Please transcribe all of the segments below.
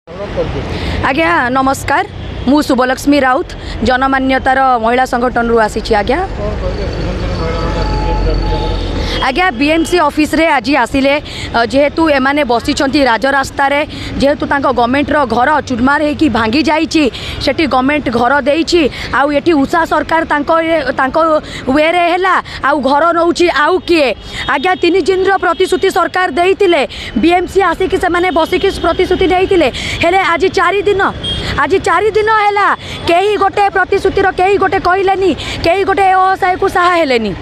आज्ञा नमस्कार मु शुभलक्ष्मी राउत जनमान्यतार महिला संगठन रु आसी आज्ञा आज्ञा बीएमसी ऑफिस रे आज आसिले जेहेतु एमाने बसिचंती राजरास्ता रे जेहेतु तांको गवर्नमेंट रो घर चुरमार हेकी भांगी जाईची सेठी गवर्नमेंट घर देईची आउ एठी उषा सरकार तांको वे रे हेला आउ घर नउची आउ किए आज्ञा 3 दिन रो प्रतिश्रुति सरकार देइतिले बीएमसी आसिकी से माने बसिकी प्रतिश्रुति देइतिले हेले आज 4 दिन हेला केही गोटे प्रतिश्रुति रो केही गोटे कहिलेनी केही गोटे असहाय को सहा हेलेनी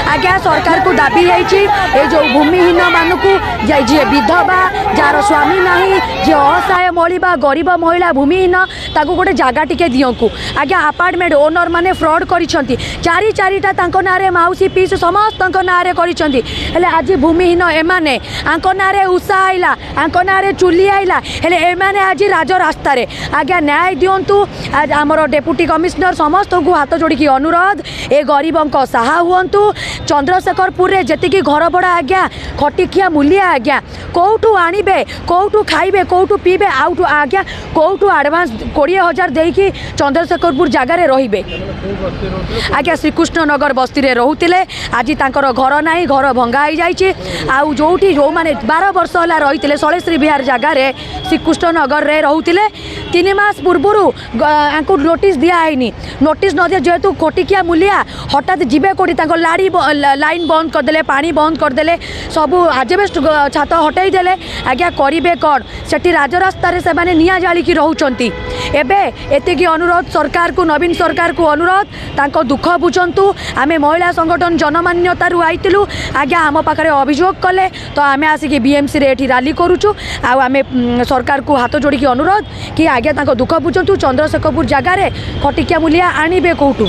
आज्ञा सरकार को दाबी ये जो भूमिहीन मानक जी विधवा जार स्वामी नहीं जी असहाय मलिबा गरीब महिला भूमिहीन ताको गोटे जगह टिके दियंकु आज्ञा अपार्टमेंट ओनर माने फ्रॉड करिसंती चारिटा तांको नारे माउसी पीस समस्त नारे करिसंती हेले आज भूमिहीन एमाने आंको नारे उषा आइला आंको नारे चुली आइला हेले एमाने आज राज रास्ता रे आज्ञा न्याय दियंतु आज हमर डेप्यूटी कमिश्नर समस्त को हाथ जोड़ी अनुरोध ए गरीबों सहा हुंतु चंद्रशेखरपुर रे जेतिकी घर भड़ा आज्ञा खटिखिया मूल्य आज्ञा कौटू आणबे कौटू खाइबे कौटू पीबे आउटू आज्ञा कौटू एडवांस 20,000 देकी चंद्रशेखरपुर जगार रहिबे आज्ञा श्रीकृष्णनगर बस्ती रे रहउतिले आज तांकर घर नाही घर भंगा हो जाइए आउ जोठी जो माने 12 वर्ष होला रहितिले सलेश्री बिहार जगार श्रीकृष्णनगर रे रहउतिले 3 मास पूर्वरु आंकु नोटिस दिया आइनी नोटिस न दिया जेहेतु कोटिकिया मूलिया हठात जीवे कोटी लाड़ी लाइन बंद करदे पानी बंद करदे सबू आजबेस्ट छात हटाई देले आज्ञा करिबे कौन सेठी राजरास्ता रे से माने निया जालिकी रहउचंती एबे एतिकी अनुरोध सरकार को नवीन सरकार को अनुरोध तांको दुख बुझंतु आमे महिला संगठन जनमान्यता रु आइतिलु आज्ञा आम पाखरे अभियोग कले तो आमे आसिकी बीएमसी रे एठी रैली करूछु आ आमे सरकार को हाथ जोड़ी अनुरोध कि आज्ञा तांको दुख बुझंतु चंद्रशेखरपुर जगार खटिकिया मूलिया आणबे कौटू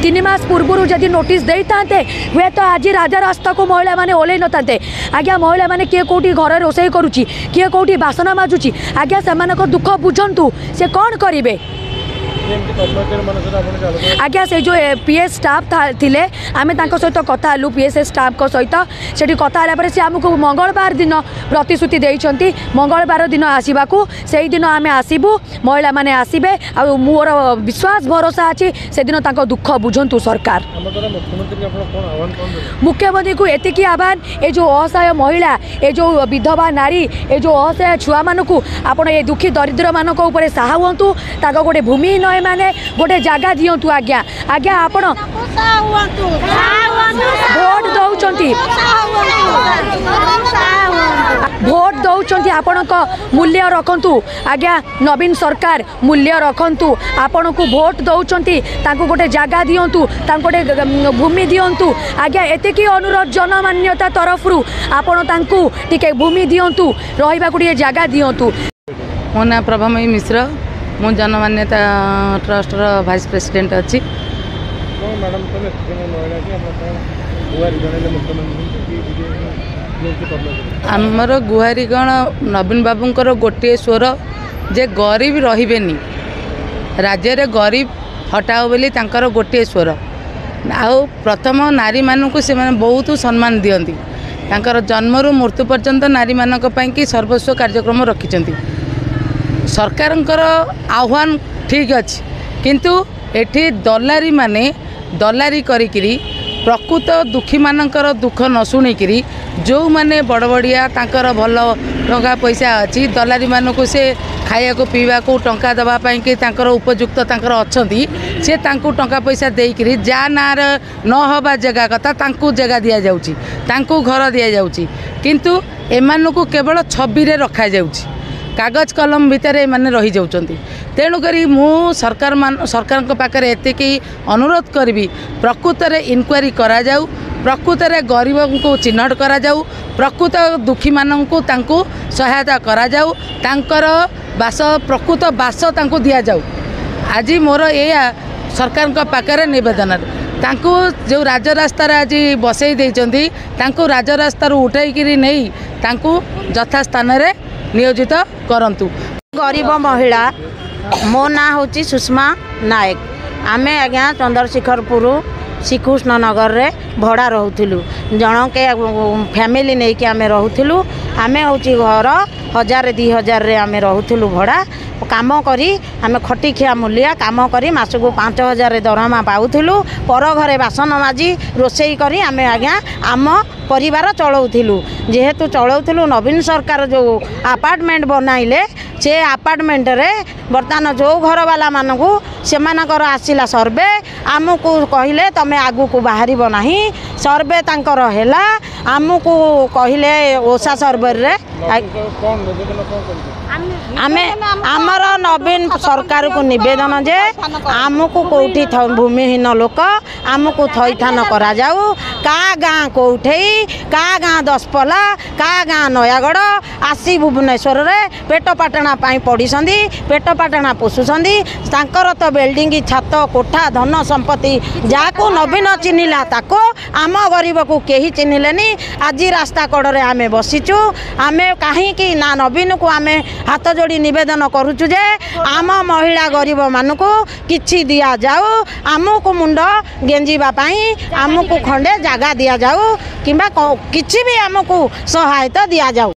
3 मास पूर्व जदि नोटिस देते हुए तो आज राजा रास्ता को महिला माने ओल्लै न था आज्ञा महिला माने किए कौटी घर रोषे करुच्ची किए कौटी बासन माजुची आज्ञा से दुख बुझंतु से कौन करेंगे आज्ञा से जो पीएस स्टाफ थिले आमे तांको सहित कथा हलु पीएस स्टाफ को सहित सेठी कथा हला से आमको मंगलवार दिन प्रतिश्रुति देइछंती मंगलवार दिन आसीबाकू सेही दिन आमे आसीबू महिला माने आसीबे आ मोर विश्वास भरोसा अछि से दिन तांको दुख बुझंतु सरकार मुख्यमंत्री को एतिकी आह्वान ए जो असहाय महिला ए जो विधवा नारी ए जो असहाय छुआ मानकू आपण ए दुखी दरिद्र मानक ऊपर सहा हुंतु ताको गोटे भूमि नय माने गोटे जगह दियंतु आज्ञा आज्ञा आपण भोट दौरान आपणक मूल्य रखंतु आज्ञा नवीन सरकार मूल्य रखंतु आपण को भोट दौरान तांको गोटे जगह दियंतु तांको गोटे भूमि दियंतु आज्ञा एतिकी अनुरोध जनमान्यता तरफ रु आपण तांको टिके भूमि दियंतु रहिबा को टिके जगह दियंतु। मो ना प्रभामयी मिश्र मु जनमान्यता ट्रस्ट रो वाइस प्रेसिडेंट अच्छी आमर गुहारीगण नवीन बाबूंकर गोटे स्वर जे गरीब रहिबेनी राज्य रे गरीब हटाओ बोली तांकर गोटे स्वर आउ प्रथम नारी मानू से बहुत सम्मान दियंती तांकर जन्मरू मृत्यु पर्यंत नारी मानक पई सर्वस्व कार्यक्रम रखिचंती सरकारंकर आह्वान ठीक अच्छी किंतु एठी दलारी माने दलारी करिकिरी प्रकृत दुखी मानकर दुख न शुणिकी जो माने बड़ बड़िया तांकर भल टंका पैसा अच्छी दलारी मानक से खाया को पीवा को टंका दवापाई कि तांकर उपयुक्त तांकर अच्छी से तांकु टंका पैसा देकरी जा नार न हवा जगह कथा तांकु जगह दिया जाउची तांकु घर दिया जाउची किंतु एमानकु केवल छवि रे रखा जाउची कागज कलम भितर माने रही जाउचंती तेणुक मु सरकार पाखे एतिकी अनुरोध करी प्रकृत रे इनक्वारी करा जाऊ प्रकृत रे गरीब को चिन्हट करा जाऊ प्रकृत दुखी मानू तांकु सहायता करा जाऊ तांकर बास प्रकृत बास तांकु दिया जाऊ। आज मोर या सरकार पाखे निवेदन तांकु जो राजरास्तार आज बसई देइचंती तांकु राजरास्तार उठाई नहीं तांकु यथा स्थान रे नियोजित करंतु। गरीब महिला मो ना हूँ सुषमा नायक आमे आज्ञा चंद्रशेखरपुर श्रीकृष्ण नगर रे भड़ा रोलु जनके फैमिली नहीं कि आम रोलु आम हूँ घर 1000-2000 रे आम रोलु भड़ा काम करी आम खटिखिया मूलिया काम करी मासको 5000 दरमा पाऊलु पर घरे बासन माजी रोसई करी आम आज्ञा आम परिवार चलाऊलु जेहेतु चलाऊलु नवीन सरकार जो अपार्टमेंट बनाइले से अपार्टमेंट रे बर्तमान जो घर वाला मानू से आसला सर्वे आमको कहले तमें आगु को बाहर ना सर्वे तांकर हैला आमको कहले ओषा सर्वे रे आमे आमर नवीन सरकार को निवेदन जे आमको कोठी भूमिहीन लोक आमको थैथान करा जाऊ का गाँ कोठे का गाँ दशपला का गाँ नयागढ़ आसी भुवनेश्वर रे पेट पाटना पड़ी पेट पाटना पोषुंट तांकर तो बिल्डिंग छात कोठा धन संपत्ति जाको नवीन चिन्हला ताको आम गरीब को कहीं चिन्हलेनी आज रास्ता कड़े आमे बसीचु आमे कहीं ना नवीन को आमे हाथ जोड़ी निवेदन करुचु जे आम महिला गरीब मानक किछि दिया जाऊ आमको मुंड गेंजीबा पाई आमको खंडे जगह दिया जाऊ किंबा किछि भी आमको सहायता दिया जाऊ।